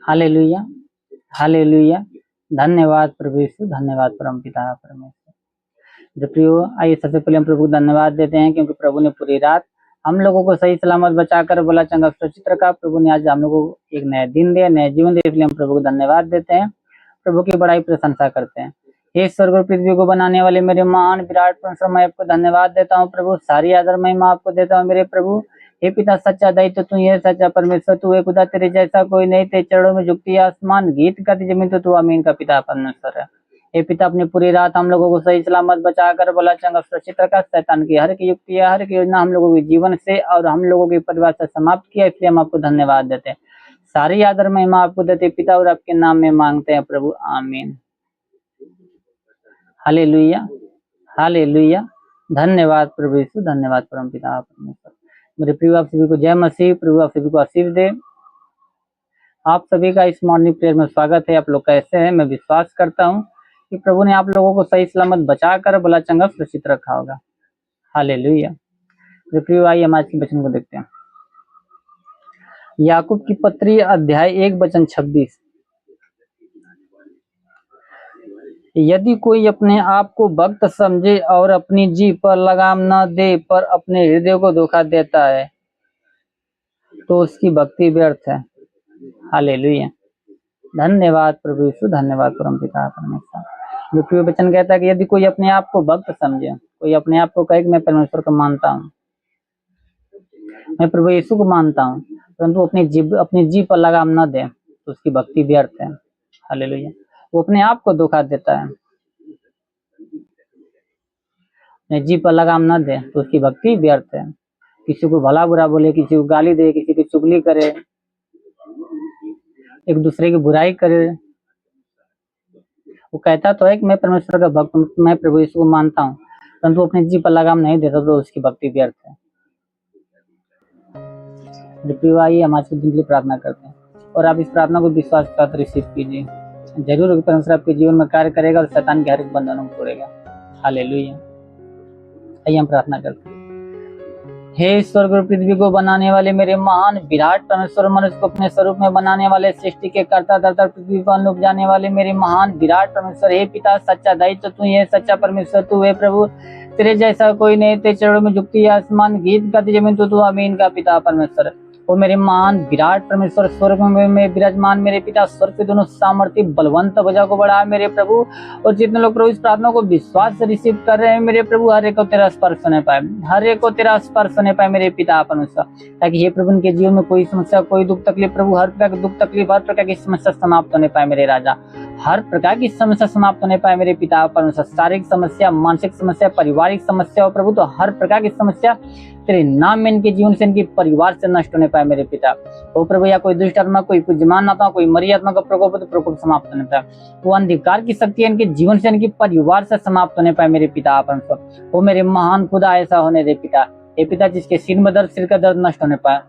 Hallelujah, hallelujah. धन्यवाद प्रभु यीशु, धन्यवाद परमपिता परमेश्वर। जो प्रियो, आइए सबसे पहले हम प्रभु को धन्यवाद देते हैं क्योंकि प्रभु ने पूरी रात हम लोगों को सही सलामत बचाकर बोला चंगा सुरक्षित रखा। प्रभु ने आज हम लोगों को एक नया दिन दिया, नया जीवन दिया, इसलिए हम प्रभु को धन्यवाद देते हैं, प्रभु की बड़ाई प्रशंसा करते हैं। हे स्वर्ग और पृथ्वी को बनाने वाले मेरे महान विराट परमेश्वर, मैं आपको धन्यवाद देता हूँ प्रभु। सारी आदर महिमा आपको देता हूँ मेरे प्रभु। हे पिता सच्चा दई तो तू ही है, सच्चा परमेश्वर तू है खुदा, तेरे जैसा कोई नहीं। तेरे चरणों में झुकती है आसमान, गीत गाती जमीन, तो तू अमीन का पिता परमेश्वर है। हे पिता, अपनी पूरी रात हम लोगों को सही सलामत बचाकर बोला चंगा सुरक्षित रखा। शैतान की हर एक युक्ति, हर एक योजना हम लोगों के जीवन से और हम लोगों के परिवार से समाप्त किया, इसलिए हम आपको धन्यवाद देते हैं। सारी आदर महिमा आपको देते पिता और आपके नाम में मांगते हैं प्रभु, आमीन। Hallelujah, hallelujah. धन्यवाद प्रभु यीशु, धन्यवाद परमपिता परमेश्वर। मेरे प्रिय, आप सभी को जय मसीह। प्रभु आप सभी को आशीष दे। आप सभी का इस मॉर्निंग प्रेयर में स्वागत है। आप लोग कैसे हैं? मैं विश्वास करता हूँ कि प्रभु ने आप लोगों को सही सलामत बचाकर भला चंगा सुरक्षित रखा होगा। हालेलुया। मेरे प्रिय, आइए हम आज के वचन को देखते हैं। याकूब की पत्री अध्याय 1:26। यदि कोई अपने आप को भक्त समझे और अपनी जीभ पर लगाम न दे पर अपने हृदय को धोखा देता है तो उसकी भक्ति व्यर्थ है। हालेलुया। धन्यवाद प्रभु यीशु, धन्यवाद परमपिता परमेश्वर। जो प्रिय वचन कहता है कि यदि कोई अपने आप को भक्त समझे, कोई अपने आप को कहे कि मैं परमेश्वर को मानता हूँ, मैं प्रभु यीशु को मानता हूँ, परंतु अपनी जीभ पर लगाम न दे तो उसकी भक्ति व्यर्थ है। हालेलुया। वो अपने आप को धोखा देता है। अपने जीभ पर लगाम न दे तो उसकी भक्ति व्यर्थ है। किसी को भला बुरा बोले, किसी को गाली दे, किसी की चुगली करे, एक दूसरे की बुराई करे। वो कहता तो है कि मैं परमेश्वर का भक्त हूँ, मैं प्रभु यीशु को मानता हूँ, परंतु अपने जीभ पर लगाम नहीं देता तो उसकी भक्ति व्यर्थ है। आइए हम आज के दिन के लिए प्रार्थना करते हैं और आप इस प्रार्थना को विश्वास के साथ रिसीव कीजिए। जरूर परमेश्वर आपके जीवन में कार्य करेगा और शैतान के हर एक बंधनों को तोड़ेगा। हालेलुया। आइए हम प्रार्थना करते हैं। हे स्वर्ग और पृथ्वी को बनाने वाले मेरे महान विराट परमेश्वर, मनुष्य को अपने स्वरूप में बनाने वाले, सृष्टि के कर्ता धर्ता पृथ्वी पर अनुप जाने वाले मेरे महान विराट परमेश्वर, हे पिता सच्चा दायित्व तू ही है, सच्चा परमेश्वर तू है प्रभु, तेरे जैसा कोई नहीं। तेरे चरणों में झुकती है आसमान, गीत गाती जमीन, तो तू अमीन का पिता परमेश्वर। वो मेरे महान विराट परमेश्वर, स्वर्ग में विराजमान मेरे पिता, स्वर्ग के दोनों सामर्थ्य बलवंत भुजा को बढ़ा मेरे प्रभु। और जितने लोग प्रभु इस प्रार्थना को विश्वास से रिसीव कर रहे हैं मेरे प्रभु, हर एक को तेरा स्पर्श होने पाए, हर एक को तेरा स्पर्श होने पाए मेरे पिता परमेश्वर, ताकि हे प्रभु उनके जीवन में कोई समस्या, कोई दुख तकलीफ, प्रभु हर प्रकार की दुख तकलीफ, हर प्रकार की समस्या समाप्त होने पाए मेरे राजा, हर प्रकार की समस्या समाप्त होने पाए मेरे पिता परमेश्वर। शारीरिक समस्या, मानसिक समस्या, पारिवारिक समस्या हो प्रभु, तो हर प्रकार की समस्या तेरे नाम में इनके जीवन से, इनके परिवार से नष्ट होने पाए मेरे पिता। ओ प्रभु, या कोई दुष्ट आत्मा, कोई पूज्यमान आत्मा, कोई मरी आत्मा का प्रकोप, तो प्रकोप समाप्त होने पाए। वो अंधकार की शक्ति इनके जीवन से, इनके परिवार से समाप्त होने पाए मेरे पिता परमेश्वर। वो मेरे महान खुदा ऐसा होने दे पिता। हे पिता, जिसके सिर में दर्द, सिर का दर्द नष्ट होने पाए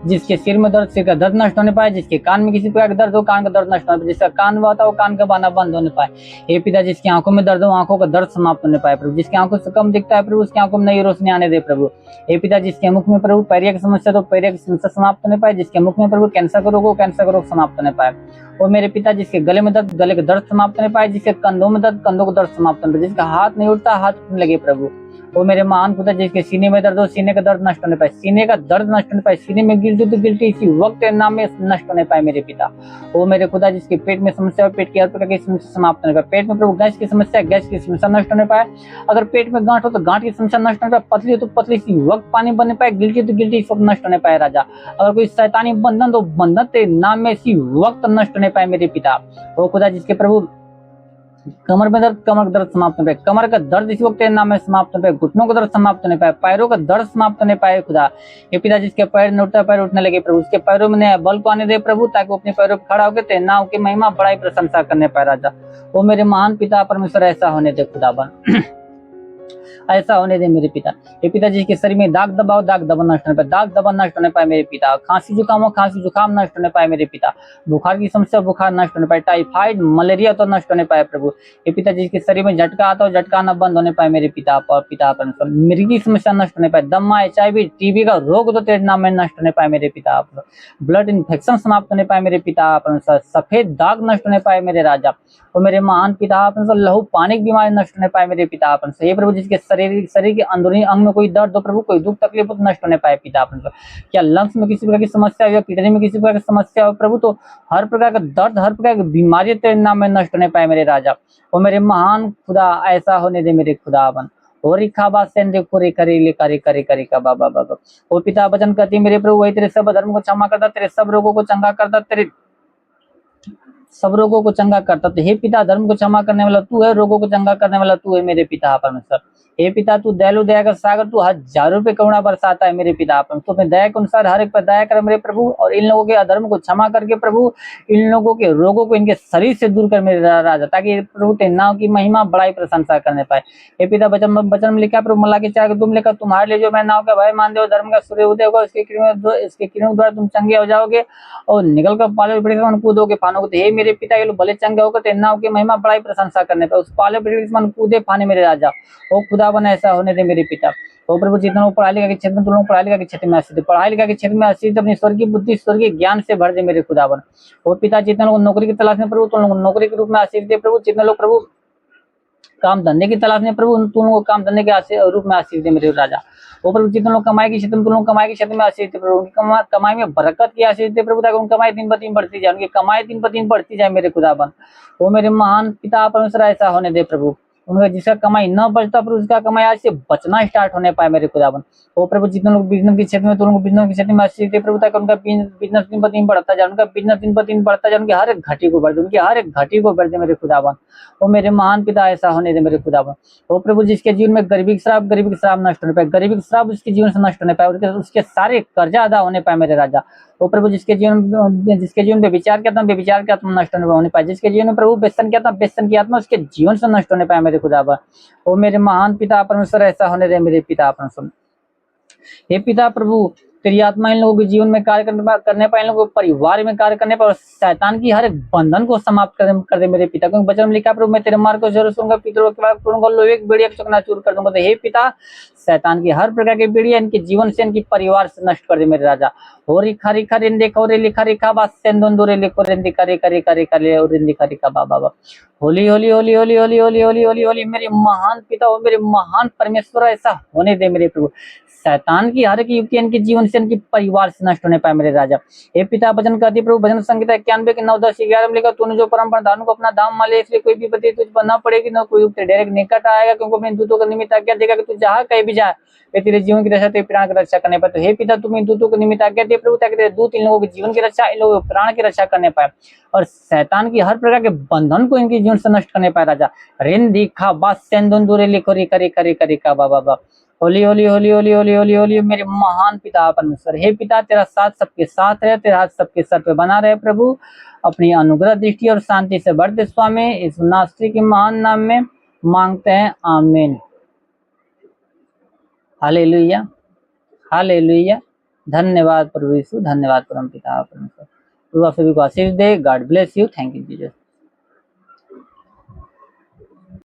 जिसके सिर में दर्द, सिर का दर्द नष्ट होने पाए, जिसके कान में किसी प्रकार का दर्द हो, कान का दर्द नष्ट होने पाए, जिसका कान बहता हो, कान का बहना बंद होने पाए। हे पिता, जिसकी आंखों में दर्द हो, आंखों का दर्द समाप्त होने पाए प्रभु, जिसकी आंखों से कम दिखता है प्रभु, उसकी आंखों में नई रोशनी आने दे प्रभु। हे पिता, जिसके मुख में प्रभु पैरिया की समस्या, तो पैरिया की समस्या समाप्त होने पाए, जिसके मुख में प्रभु कैंसर का रोग हो, कैंसर का रोग समाप्त होने पाए। और मेरे पिता, जिसके गले में दर्द, गले का दर्द समाप्त होने पाए, जिसके कंधों में दर्द, कंधों का दर्द समाप्त होने पाए, जिसका हाथ नहीं उठता, हाथ उठने लगे प्रभु। वो मेरे महान खुदा, जिसके सीने में दर्द हो, सीने का दर्द नष्ट होने पाए, सीने का दर्द नष्ट होने पाए, सीने में गिल्टी तो गिल्टी इसी वक्त नाम में नष्ट होने पाए मेरे पिता। वो मेरे खुदा, जिसके पेट में समस्या हो, पेट की हर प्रकार की समस्या समाप्त होने पाए, पेट में प्रभु गैस की समस्या, गैस की समस्या नष्ट होने पाए। अगर पेट में गांठ हो तो गांठ की समस्या नष्ट होने पाए, पतली हो तो पतली इसी वक्त पानी बनने पाए, गिल्टी तो गिल्टी इस वक्त नष्ट होने पाए राजा। अगर कोई शैतानी बंधन तो बंधन तेरे नाम में इसी वक्त नष्ट होने पाए मेरे पिता। वो खुदा, जिसके प्रभु कमर में दर्द, कमर का दर्द समाप्त होने पाए, कमर का दर्द इसी वक्त नाम में समाप्त होने पाए, घुटनों का दर्द समाप्त होने पाए, पैरों का दर्द समाप्त होने पाए खुदा। ये पिता, जिसके पैर न उठता, पैर उठने लगे प्रभु, उसके पैरों में बल को आने दे प्रभु, ताकि वो अपने पैरों पर खड़ा होकर तेरे नाम की महिमा बड़ाई प्रशंसा करने पाए राजा। वो मेरे महान पिता परमेश्वर ऐसा होने दे खुदा बन। ऐसा होने दे मेरे पिता। हे पिता, जिसके शरीर में दाग दबाओ, दाग दबा नष्ट होने पाए, दाग दबा नष्ट होने पाए मेरे पिता। खांसी जुकाम हो, खांसी जुकाम नष्ट होने पाए मेरे पिता। बुखार की समस्या, बुखार नष्ट होने पाए। टाइफाइड मलेरिया तो नष्ट होने पाए प्रभु। हे पिता, जिसके शरीर में झटका आता हो, झटका आना बंद होने पाए मेरे पिता और पिता परमेश्वर। मिर्गी की समस्या नष्ट होने पाए। दमा, HIV, टीबी का रोग तो तेरे नाम में नष्ट होने पाए मेरे पिता। ब्लड इन्फेक्शन समाप्त होने पाए मेरे पिता परमेश्वर। सफेद दाग नष्ट होने पाए मेरे राजा और मेरे महान पिता परमेश्वर। लहू पानी की बीमारी नष्ट होने पाए मेरे पिता परमेश्वर। हे प्रभु, जिसके शरीर के अंदरूनी अंग में कोई दर्द हो प्रभु, कोई दुख तकलीफ हो, नष्ट होने पाए पिता परमेश्वर। क्या लंग्स में किसी प्रकार की समस्या हो या किडनी में किसी प्रकार की समस्या हो प्रभु, तो हर प्रकार का दर्द, हर प्रकार की बीमारी तेरे नाम में नष्ट होने पाए मेरे राजा और मेरे महान खुदा। ऐसा होने दे मेरे खुदावन। और खाबा सेंदे कोरे करे ले करे करे करे का बाबा बाबा। ओ पिता, वचन करती मेरे प्रभु, वही तेरे सब धर्म को क्षमा करता, तेरे सब रोगों को चंगा करता, तेरे सब रोगों को चंगा करता। तो हे पिता, धर्म को क्षमा करने वाला तू है, रोगों को चंगा करने वाला तू है मेरे पिता परमेश्वर। हे पिता, तू दयालु दया का सागर, तू हजारों रुपए करुणा बरसाता है मेरे पिता परमेश्वर। तू अपने दया के अनुसार हर एक पर दया कर मेरे प्रभु और इन लोगों के अधर्म को क्षमा करके प्रभु, इन लोगों के रोगों को इनके शरीर से दूर कर मेरे राजा, ताकि प्रभु तेरे नाम की महिमा बड़ाई प्रशंसा करने पाए। हे पिता, वचन में लिखा प्रभु, मल्ला के 4 तुम लेकर तुम्हारे लिए जो मैं नाव का भय मान दे, धर्म का सूर्य उदय होगा, इसके किरणों द्वारा तुम चंगे हो जाओगे और निकल कर पाले बड़े कूदोगे फानोगे। तो हे मेरे पिता, ये लोग भले चंगे होकर तेरे नाम की महिमा बड़ाई प्रशंसा करने पर उस पाले बड़े कूदे फाने मेरे राजा। ओ खुदा बना, ऐसा होने दे मेरे पिता। ओ प्रभु, जितना लोग पढ़ाई लिखा के क्षेत्र में, तुम लोग पढ़ाई लिखा के क्षेत्र में आशीष दे, पढ़ाई लिखा के क्षेत्र में आशीष दे, अपनी स्वर्गीय बुद्धि स्वर्गीय ज्ञान से भर दे मेरे खुदावन। ओ पिता, जितने लोग नौकरी की तलाश में प्रभु, तुम लोग नौकरी के रूप में आशीष दे प्रभु। जितने लोग प्रभु काम धंधे की तलाश में प्रभु, तुम लोग काम धंधे के रूप में आशीष दे मेरे राजा। वो प्रभु, जितने लोग कमाई के क्षेत्र में, तुम लोग कमाई के क्षेत्र में आशीष दे प्रभु। उनकी कमाई में बरकत की आशीष दे प्रभु, ताकि उनकी कमाई दिन ब दिन बढ़ती जाए, उनकी कमाई दिन ब दिन बढ़ती जाए मेरे खुदाबंद। वो मेरे महान पिता परमेश्वर, ऐसा होने दे प्रभु। उनका जिसका कमाई न बचता प्रभु, उसका कमाई आज से बचना स्टार्ट होने पाए मेरे खुदाबंद। वो प्रभु, जितने लोग बिजनेस के क्षेत्र में, तो उनको बिजनेस के क्षेत्र में आशीष दे प्रभु, ताकि उनका बिजनेस दिन ब दिन बढ़ता जाए, उनका बिजनेस दिन ब दिन बढ़ता जाए, उनकी हर एक घाटी को बढ़ दे, उनकी हर एक घाटी को बढ़ दे मेरे खुदाबंद। वो मेरे महान पिता, ऐसा होने दे मेरे खुदाबंद। वो प्रभु, जिसके जीवन में गरीबी के श्राप नष्ट होने पाए, गरीबी के श्राप उसके जीवन से नष्ट होने पाए, उसके सारे कर्जा अदा होने पाए मेरे राजा। वो प्रभु, जिसके जीवन में विचार की आत्मा नष्ट होने पाए, जिसके जीवन में प्रभु व्यसन की आत्मा उसके जीवन से नष्ट होने पाए मेरे खुदाबंद। वो मेरे महान पिता परमेश्वर, ऐसा होने दे मेरे पिता परमेश्वर। हे पिता प्रभु, तेरी आत्मा इन लोगों के जीवन में कार्य करने पाए, इन लोगों के परिवार में कार्य करने पाए और शैतान की हर एक बंधन को समाप्त कर दे मेरे पिता। क्योंकि वचन में लिखा प्रभु, मैं तेरे मार्ग को जरूर सुनूंगा, पितरों के मार्ग तोड़ूंगा, लोहे की बेड़ियां चकनाचूर कर दूंगा। तो हे पिता, शैतान की हर प्रकार की बेड़ियां इनके जीवन से, इनके परिवार से नष्ट कर दे मेरे राजा। हो रिखा रिखा रिंदे खो रे लिखा रिखा बात सेंदों रे लिखो रिंदे करे करे करे करे और रिंदे करे का बाबा। होली होली होली होली होली होली होली होली होली मेरे महान पिता और मेरे महान परमेश्वर, ऐसा होने दे मेरे प्रभु। शैतान की हर एक युक्ति इनके जीवन से, इनके परिवार से नष्ट होने पाए मेरे राजा। हे पिता, भजन करती प्रभु, भजन संहिता 91 के 9, 10, 11 में लिखा, तूने जो परम प्रधान को अपना दाम मान लिया, इसलिए कोई भी विपत्ति तुझ पर न पड़ेगी, न कोई युक्ति डायरेक्ट निकट आएगा, क्योंकि अपने दूतों का निमित्त आज्ञा देगा कि तू जहाँ कहीं भी जाए, वे तेरे जीवन की रक्षा, तेरे प्राण की रक्षा करने पाए। तो हे पिता, तुम इन दूतों को निमित्त आज्ञा दे प्रभु, ताकि तेरे दूत इन लोगों के जीवन की रक्षा, इन लोगों के प्राण की रक्षा करने पाए और शैतान की हर प्रकार के बंधन को इनके जीवन से नष्ट करने पाए राजा। रिन दिखा बास सेंदूरे लिखो रे करे करे करे का बाबा। होली होली होली होली होली होली होली मेरे महान पिता परमेश्वर। हे पिता, तेरा साथ सबके साथ रहे, तेरा हाथ सबके सर पे बना रहे प्रभु। अपनी अनुग्रह दृष्टि और शांति से बढ़ते स्वामी, इस नास्त्री के महान नाम में मांगते हैं, आमीन। Hallelujah hallelujah. धन्यवाद प्रभु यीशु, धन्यवाद परम पिता परमेश्वर। प्रभु आप सभी को आशीष दे। God bless you. Thank you Jesus.